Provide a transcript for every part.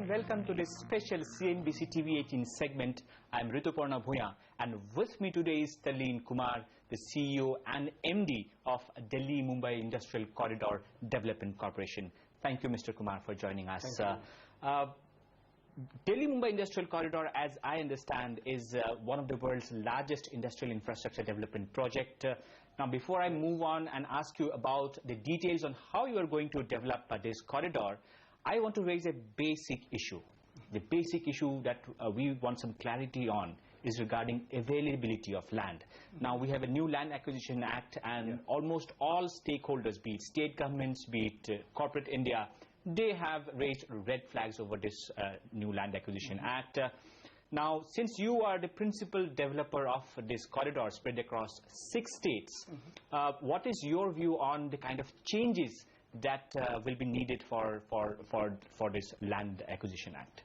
and welcome to this special CNBC TV 18 segment. I am Rituparna Bhuya, and with me today is Talleen Kumar, the CEO and MD of Delhi-Mumbai Industrial Corridor Development Corporation. Thank you, Mr. Kumar, for joining us. Delhi-Mumbai Industrial Corridor, as I understand, is one of the world's largest industrial infrastructure development project. Now, before I move on and ask you about the details on how you are going to develop this corridor, I want to raise a basic issue. The basic issue that we want some clarity on is regarding availability of land. Now, we have a new Land Acquisition Act, and almost all stakeholders, be it state governments, be it corporate India, they have raised red flags over this new Land Acquisition Act. Now, since you are the principal developer of this corridor spread across 6 states, what is your view on the kind of changes that will be needed for this Land Acquisition Act?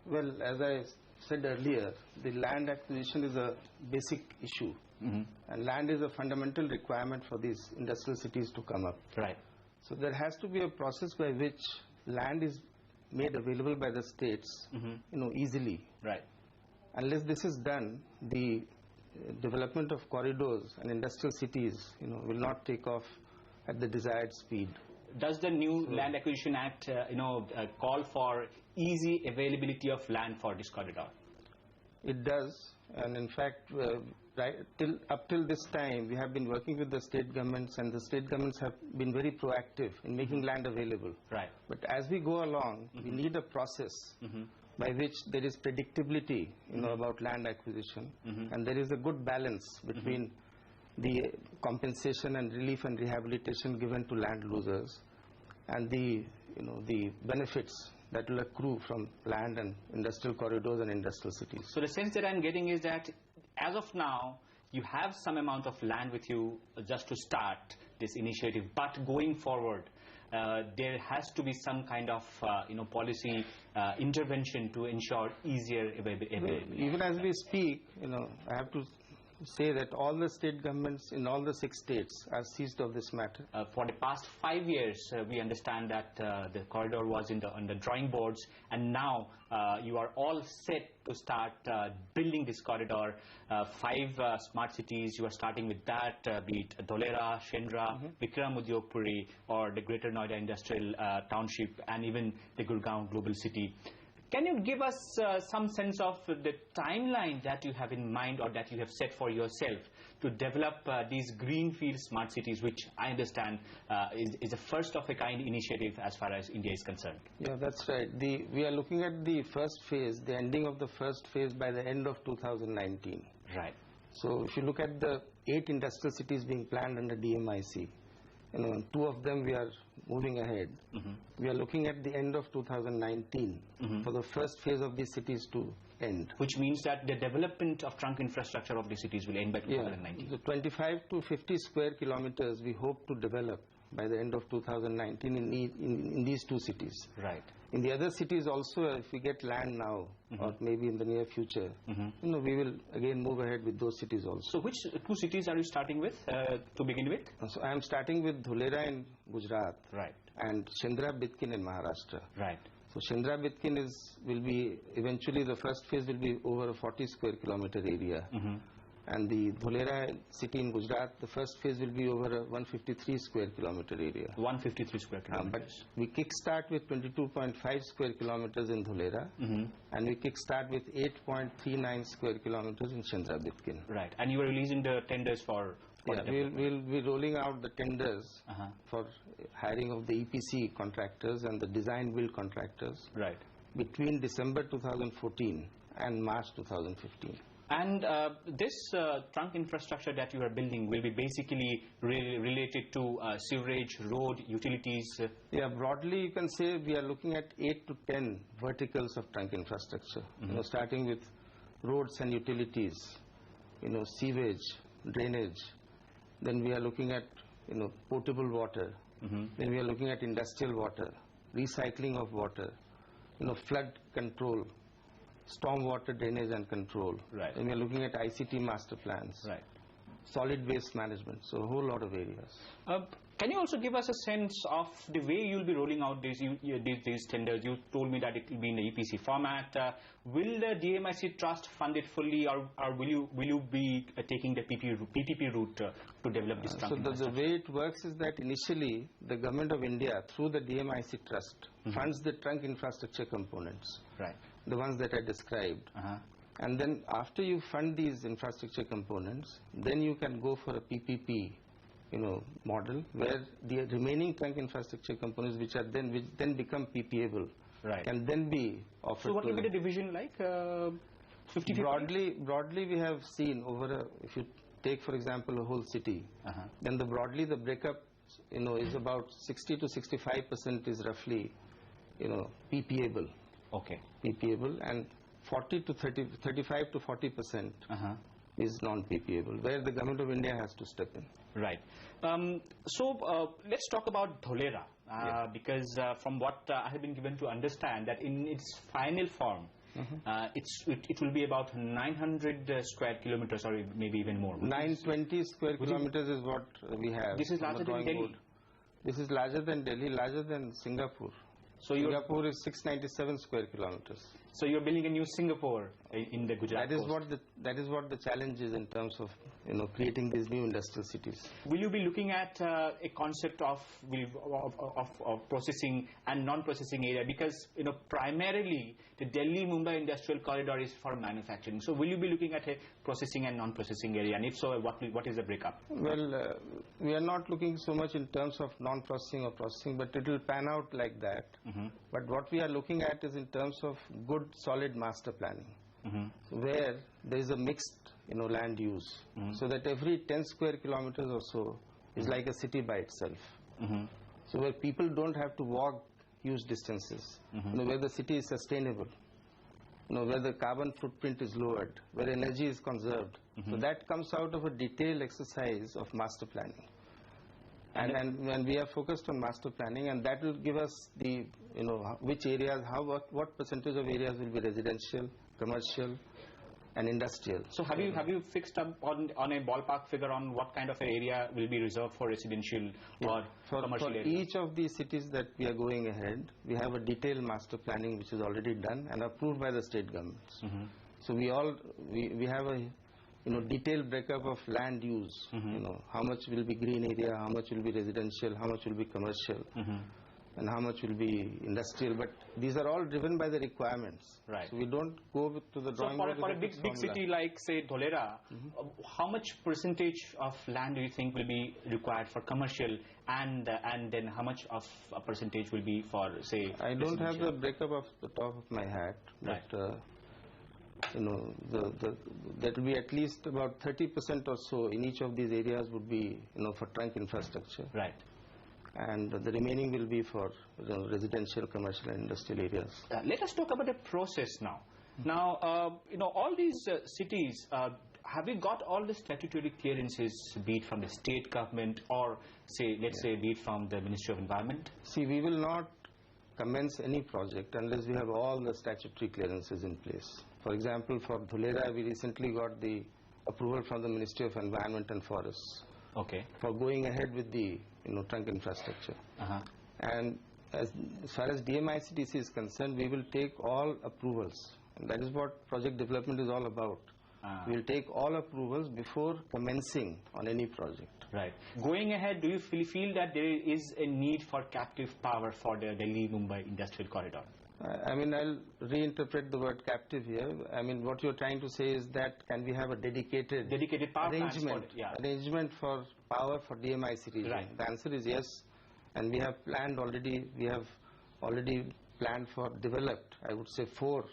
Well, as I said earlier, the land acquisition is a basic issue, and land is a fundamental requirement for these industrial cities to come up. Right. So there has to be a process by which land is made available by the states, easily. Right. Unless this is done, the development of corridors and industrial cities, will not take off at the desired speed. Does the new Land Acquisition Act, call for easy availability of land for this corridor? It does, and in fact, up till this time, we have been working with the state governments, and the state governments have been very proactive in making land available. Right. But as we go along, we need a process by which there is predictability, about land acquisition, and there is a good balance between the compensation and relief and rehabilitation given to land losers, and the benefits that will accrue from land and industrial corridors and industrial cities. So the sense that I'm getting is that as of now, you have some amount of land with you just to start this initiative, but going forward, there has to be some kind of policy intervention to ensure easier availability. Even as we speak, I have to say that all the state governments in all the 6 states are seized of this matter. For the past 5 years, we understand that the corridor was on the drawing boards, and now you are all set to start building this corridor. 5 smart cities, you are starting with that, be it Dholera, Shendra, Vikram Udyogpuri, or the Greater Noida Industrial Township, and even the Gurgaon Global City. Can you give us some sense of the timeline that you have in mind or that you have set for yourself to develop these greenfield smart cities, which I understand is a first of a kind initiative as far as India is concerned? Yeah, that's right. We are looking at the first phase, the ending of the first phase by the end of 2019. Right. So if you look at the 8 industrial cities being planned under DMIC, 2 of them we are moving ahead. We are looking at the end of 2019 for the first phase of these cities to end. Which means that the development of trunk infrastructure of the cities will end by 2019. Yeah, so 25 to 50 square kilometers we hope to develop by the end of 2019 in these 2 cities. Right. In the other cities also, if we get land now, or maybe in the near future, we will again move ahead with those cities also. So which 2 cities are you starting with to begin with? So I am starting with Dholera in Gujarat. Right. And Shendra Bitkin in Maharashtra. Right. So Shendra Bitkin will be eventually the first phase will be over a 40 square kilometer area. And the Dholera city in Gujarat, the first phase will be over a 153 square kilometer area. 153 square kilometers. But we kickstart with 22.5 square kilometers in Dholera, and we kickstart with 8.39 square kilometers in Shendra Bitkin. Right. And you are releasing the tenders for yeah, we'll be rolling out the tenders for hiring of the EPC contractors and the design build contractors. Right. Between December 2014 and March 2015. And this trunk infrastructure that you are building will be basically related to sewerage, road, utilities? Yeah, broadly you can say we are looking at 8 to 10 verticals of trunk infrastructure. Starting with roads and utilities, sewage, drainage. Then we are looking at, potable water. Then we are looking at industrial water, recycling of water, flood control, storm water drainage and control. Right. And we are looking at ICT master plans. Right. Solid waste management. So a whole lot of areas. Can you also give us a sense of the way you'll be rolling out these tenders? You told me that it will be in the EPC format. Will the DMIC trust fund it fully, or will you be taking the PPP route to develop this trunk infrastructure? The way it works is that initially the Government of India through the DMIC trust funds the trunk infrastructure components, right? The ones that I described. And then after you fund these infrastructure components, then you can go for a PPP, model where the remaining trunk infrastructure components, which then become PPable, right, can then be offered. So what will be the division like? 50-50? Broadly, we have seen if you take for example a whole city, then broadly the breakup, is about 60 to 65% is roughly, PPable. Okay. PPable, and 35 to 40% is non-PPable, where the Government of India has to step in. Right. So let's talk about Dholera, because from what I have been given to understand, that in its final form, it will be about 900 square kilometers, or maybe even more. 920 square kilometers is what we have. This is larger than Delhi. This is larger than Delhi, larger than Singapore. So Singapore is 697 square kilometers. So you're building a new Singapore in the Gujarat coast. That is what the challenge is in terms of creating these new industrial cities. Will you be looking at a concept of processing and non-processing area? Because primarily the Delhi-Mumbai industrial corridor is for manufacturing. So will you be looking at a processing and non-processing area? And if so, what is the breakup? Well, we are not looking so much in terms of non-processing or processing, but it will pan out like that. But what we are looking at is in terms of good solid master planning, where there is a mixed land use, so that every 10 square kilometers or so is like a city by itself. So where people don't have to walk huge distances, where the city is sustainable, where the carbon footprint is lowered, where energy is conserved. So that comes out of a detailed exercise of master planning. And we are focused on master planning, and that will give us the which areas, what percentage of areas will be residential, commercial, and industrial. So have you fixed up on a ballpark figure on what kind of an area will be reserved for residential or commercial area? For each of these cities that we are going ahead, we have a detailed master planning which is already done and approved by the state governments. So we have a detailed breakup of land use, how much will be green area, how much will be residential, how much will be commercial, and how much will be industrial. But these are all driven by the requirements. Right. So we don't go to the drawing board. So for a big city like, say, Dholera, how much percentage of land do you think will be required for commercial, and then how much of a percentage will be for, say, I don't have the breakup off the top of my hat, but that will be at least about 30% or so in each of these areas would be for trunk infrastructure. Right. And the remaining will be for residential, commercial, and industrial areas. Let us talk about the process now. Now, all these cities, have you got all the statutory clearances, be it from the state government or, say, let's say, be it from the Ministry of Environment? See, we will not commence any project unless we have all the statutory clearances in place. For example, for Dholera, we recently got the approval from the Ministry of Environment and Forests. Okay. For going ahead with the trunk infrastructure. And as far as DMIC is concerned, we will take all approvals. And that is what project development is all about. We will take all approvals before commencing on any project. Right. Going ahead, do you feel that there is a need for captive power for the Delhi-Mumbai industrial corridor? I mean, I'll reinterpret the word captive here. I mean, what you're trying to say is that can we have a dedicated power arrangement for power for DMIC region? Right. The answer is yes, and we have already planned for developed, I would say, 4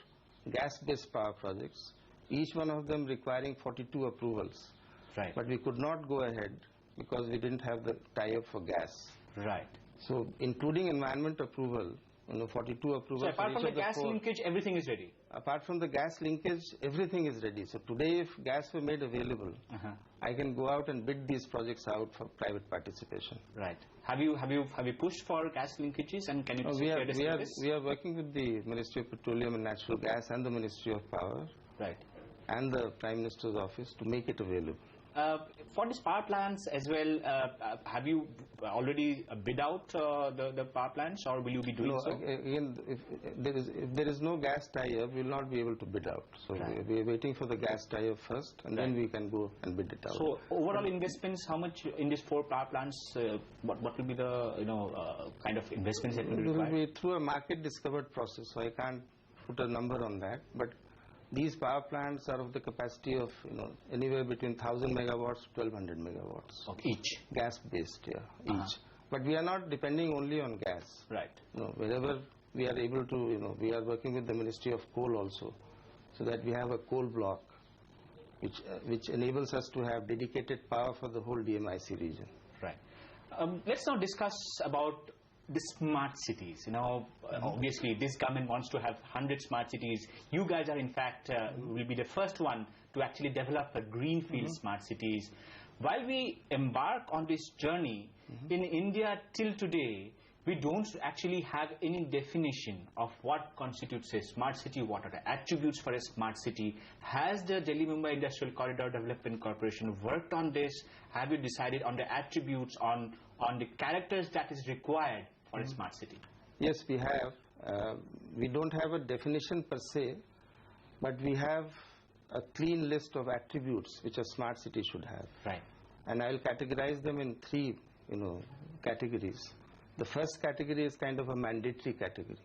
gas-based power projects, each one of them requiring 42 approvals. Right. But we could not go ahead because we didn't have the tie-up for gas. Right. So, including environment approval, 42 approvals. So apart from the gas linkage, everything is ready? Apart from the gas linkage, everything is ready. So today, if gas were made available, I can go out and bid these projects out for private participation. Right. Have you pushed for gas linkages, and can you secure the service? We are working with the Ministry of Petroleum and Natural Gas and the Ministry of Power. Right. And the Prime Minister's office to make it available. For these power plants as well, have you already bid out the power plants, or will you be doing so? Again, if there is no gas tie-up, we will not be able to bid out. So we are waiting for the gas tie-up first, and then we can go and bid it out. So overall investments, how much in these 4 power plants? What will be the kind of investments that will be required? It will be through a market discovered process. So I can't put a number on that, but these power plants are of the capacity of anywhere between 1,000 megawatts to 1,200 megawatts. Okay. Each? Gas-based, each. But we are not depending only on gas. Right. Wherever we are able to, we are working with the Ministry of Coal also, so that we have a coal block, which enables us to have dedicated power for the whole DMIC region. Right. Let's now discuss about the smart cities. Obviously this government wants to have 100 smart cities. You guys are in fact will be the first one to actually develop a greenfield smart cities. While we embark on this journey, in India till today, we don't actually have any definition of what constitutes a smart city, what are the attributes for a smart city. Has the Delhi-Mumbai Industrial Corridor Development Corporation worked on this? Have you decided on the attributes, on the characters that is required for a smart city? Yes, we have. We don't have a definition per se, but we have a clean list of attributes which a smart city should have. Right. And I'll categorize them in 3, categories. The first category is kind of a mandatory category.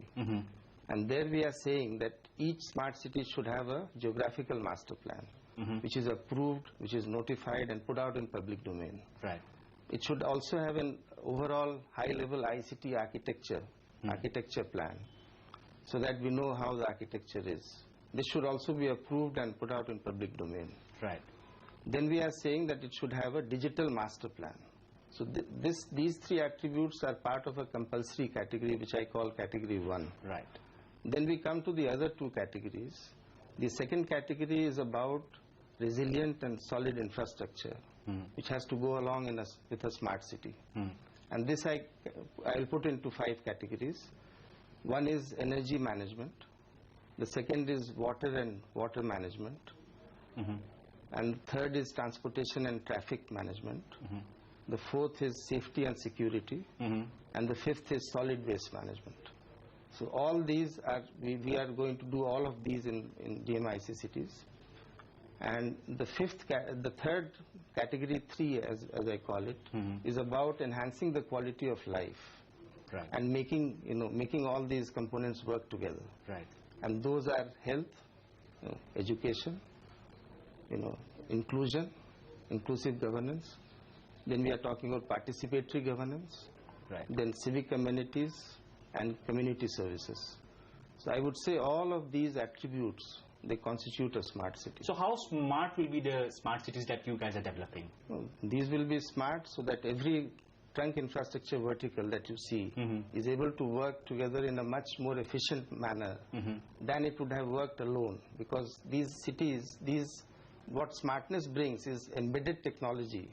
And there we are saying that each smart city should have a geographical master plan, which is approved, which is notified and put out in public domain. Right. It should also have an overall high-level ICT architecture plan, so that we know how the architecture is. This should also be approved and put out in public domain. Right. Then we are saying that it should have a digital master plan. So these 3 attributes are part of a compulsory category, which I call category 1. Right. Then we come to the other 2 categories. The second category is about resilient and solid infrastructure, which has to go along with a smart city. And this I'll put into 5 categories. One is energy management. The second is water and water management. And third is transportation and traffic management. The fourth is safety and security. And the fifth is solid waste management. So all these are, we are going to do all of these in DMIC cities. And the third category 3, as I call it, is about enhancing the quality of life. Right. And making all these components work together. Right. And those are health, education, inclusion, inclusive governance. Then we are talking about participatory governance. Right. Then civic amenities and community services. So I would say all of these attributes, they constitute a smart city. So how smart will be the smart cities that you guys are developing? These will be smart so that every trunk infrastructure vertical that you see is able to work together in a much more efficient manner than it would have worked alone. Because these cities, what smartness brings is embedded technology.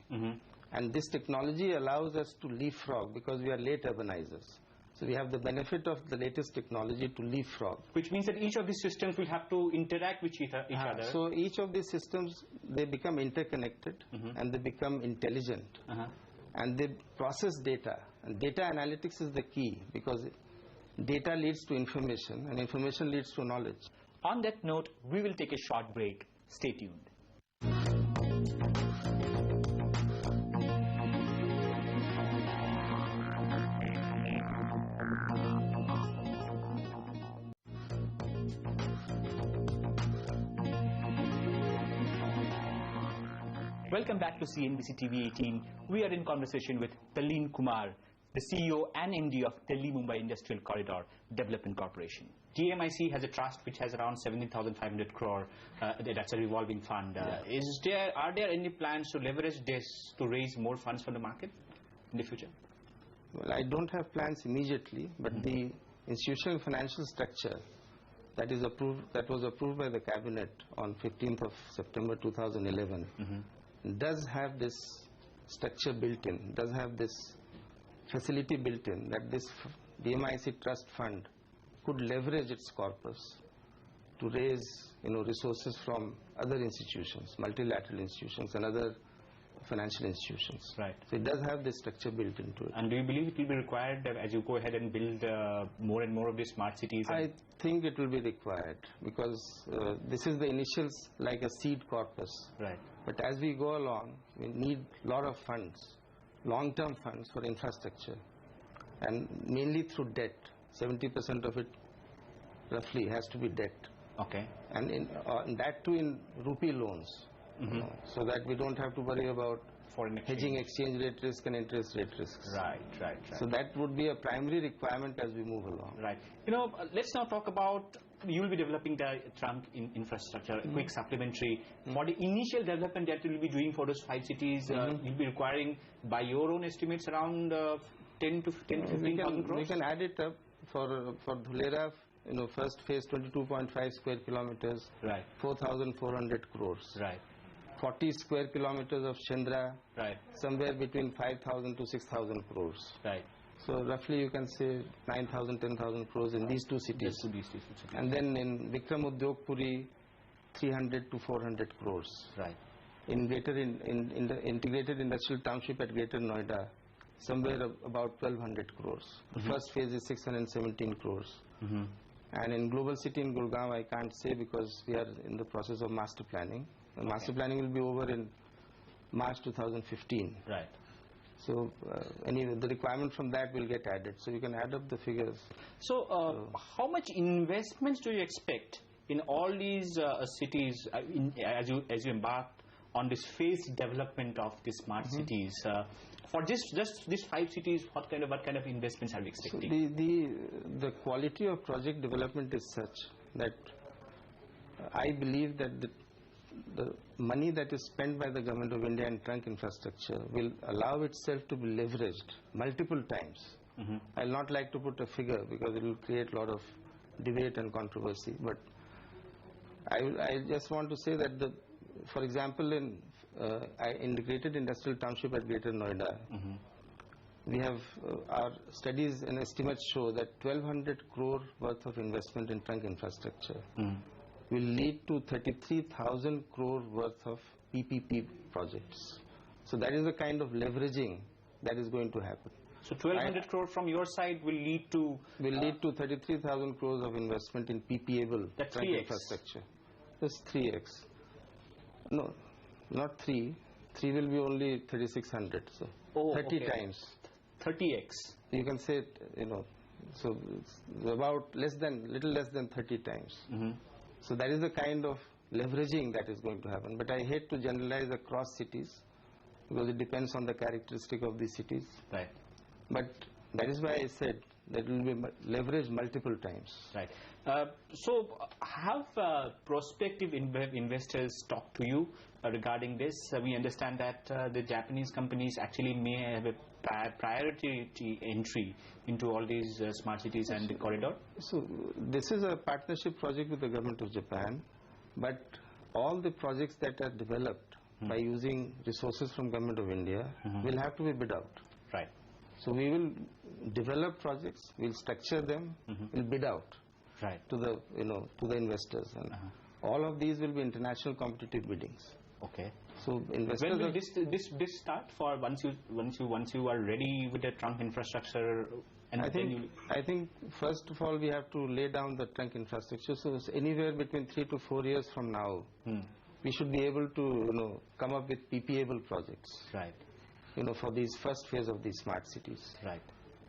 And this technology allows us to leapfrog because we are late urbanizers. So we have the benefit of the latest technology to leapfrog. Which means that each of these systems will have to interact with each other. So each of these systems, they become interconnected and they become intelligent. And they process data. And data analytics is the key because data leads to information and information leads to knowledge. On that note, we will take a short break. Stay tuned. Welcome back to CNBC TV 18. We are in conversation with Talleen Kumar, the CEO and MD of Delhi-Mumbai Industrial Corridor Development Corporation. DMIC has a trust which has around 17,500 crore. That's a revolving fund. Are there any plans to leverage this to raise more funds from the market in the future? Well, I don't have plans immediately, but the institutional financial structure that was approved by the cabinet on 15th of September 2011 does have this structure built in, does have this facility built in, that this DMIC trust fund could leverage its corpus to raise resources from other institutions, multilateral institutions and other financial institutions. Right. So it does have this structure built into it. And do you believe it will be required as you go ahead and build more and more of these smart cities? I think it will be required because this is the initial, like a seed corpus. Right. But as we go along, we need a lot of funds, long-term funds for infrastructure, and mainly through debt. 70% of it roughly has to be debt. Okay. And in that too in rupee loans, so that we don't have to worry about foreign hedging exchange rate risk and interest rate risks. Right. So that would be a primary requirement as we move along. Right. Let's now talk about, you will be developing the trunk infrastructure, a quick supplementary. For the initial development that you will be doing for those 5 cities, you'll be requiring, by your own estimates, around 10 to 15,000 crores? We can add it up for Dholera. First phase 22.5 square kilometers, right. 4,400 crores. Right. 40 square kilometers of Chandra, right. somewhere between 5,000 to 6,000 crores. Right. So roughly you can say 9,000, 10,000 crores in these 2 cities. And then in Vikram Udyog Puri, 300 to 400 crores. Right. In the integrated industrial township at Greater Noida, somewhere about 1,200 crores. The first phase is 617 crores. And in Global City in Gurgaon, I can't say because we are in the process of master planning. The master planning will be over in March 2015. Right. So anyway, the requirement from that will get added. So you can add up the figures. So how much investments do you expect in all these cities as you embark on this phased development of the smart cities? For just these 5 cities, what kind of investments are we expecting? So the quality of project development is such that I believe that the money that is spent by the Government of India in trunk infrastructure will allow itself to be leveraged multiple times. I will not like to put a figure because it will create a lot of debate and controversy. But I just want to say that for example, in integrated industrial township at Greater Noida, we have our studies and estimates show that 1,200 crore worth of investment in trunk infrastructure will lead to 33,000 crore worth of PPP projects. So that is the kind of leveraging that is going to happen. So 1,200 crore from your side will lead to 33,000 crores of investment in PPable trunk infrastructure. That's 3x. No, not 3. 3 will be only 3,600. So 30 times. 30x. You can say, so it's about little less than 30 times. So that is the kind of leveraging that is going to happen. But I hate to generalize across cities because it depends on the characteristic of these cities. Right. But that is why I said that it will be leveraged multiple times. Right. So have prospective investors talked to you regarding this? We understand that the Japanese companies actually may have a priority entry into all these smart cities and the corridor. So this is a partnership project with the Government of Japan, but all the projects that are developed by using resources from Government of India will have to be bid out. Right. So we will develop projects, we'll structure them, we'll bid out to the investors, and all of these will be international competitive biddings. Okay. So investors. When will this start? For once you are ready with the trunk infrastructure, and I think first of all we have to lay down the trunk infrastructure. So it's anywhere between 3 to 4 years from now, we should be able to come up with PPable projects. Right. For these first phase of these smart cities. Right.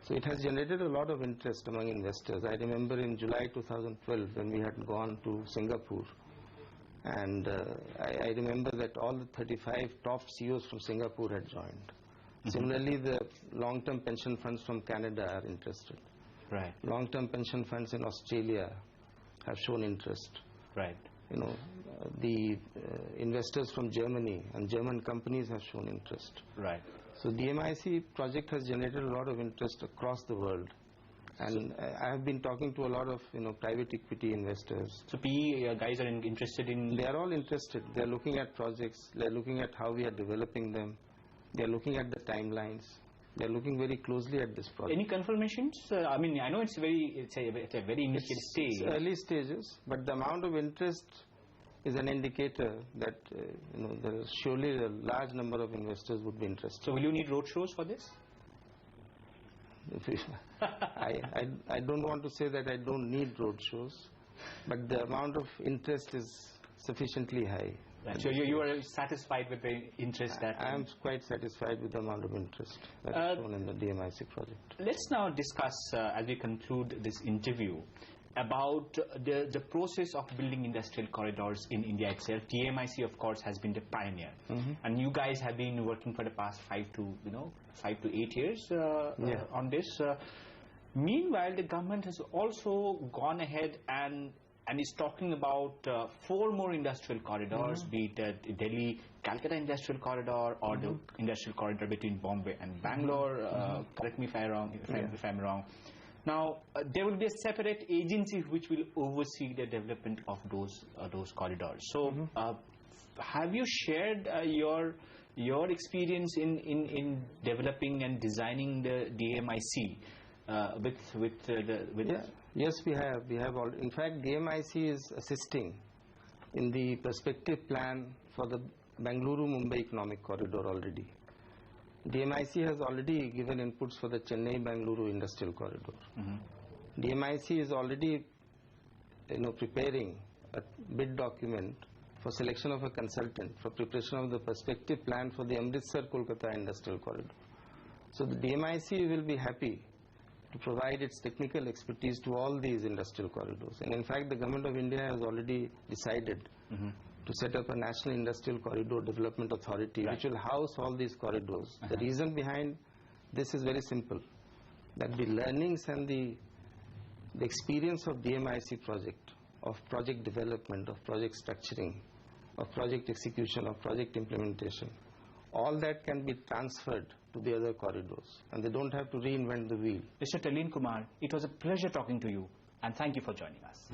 So it has generated a lot of interest among investors. I remember in July 2012 when we had gone to Singapore, and I remember that all the 35 top CEOs from Singapore had joined. Similarly, the long-term pension funds from Canada are interested. Right. Long-term pension funds in Australia have shown interest. Right. The investors from Germany and German companies have shown interest. Right. So DMIC project has generated a lot of interest across the world, and I have been talking to a lot of private equity investors. So PE guys are interested in. They are all interested. They are looking at projects. They are looking at how we are developing them. They are looking at the timelines. They are looking very closely at this project. Any confirmations? I mean, I know it's a very initial stage. It's early stages, but the amount of interest is an indicator that there is surely a large number of investors would be interested. So will you need roadshows for this? I don't want to say that I don't need roadshows, but the amount of interest is sufficiently high. Right. So you are satisfied with the interest that... I am quite satisfied with the amount of interest that is shown in the DMIC project. Let's now discuss, as we conclude this interview, about the process of building industrial corridors in India itself. DMIC, of course, has been the pioneer, and you guys have been working for the past 5 to 8 years on this. Meanwhile, the government has also gone ahead and is talking about 4 more industrial corridors, be it the Delhi-Calcutta industrial corridor or the industrial corridor between Bombay and Bangalore. Correct me if I'm wrong. Now, there will be a separate agency which will oversee the development of those corridors. So, have you shared your experience in developing and designing the DMIC Yes, we have. In fact, DMIC is assisting in the perspective plan for the Bengaluru-Mumbai Economic Corridor already. DMIC has already given inputs for the Chennai-Bengaluru Industrial Corridor. DMIC is already preparing a bid document for selection of a consultant for preparation of the perspective plan for the Amritsar-Kolkata Industrial Corridor. So the DMIC will be happy to provide its technical expertise to all these industrial corridors. And in fact, the Government of India has already decided to set up a National Industrial Corridor Development Authority, which will house all these corridors. The reason behind this is very simple, that the learnings and the experience of DMIC project, of project development, of project structuring, of project execution, of project implementation, all that can be transferred to the other corridors, and they don't have to reinvent the wheel. Mr. Talleen Kumar, it was a pleasure talking to you, and thank you for joining us.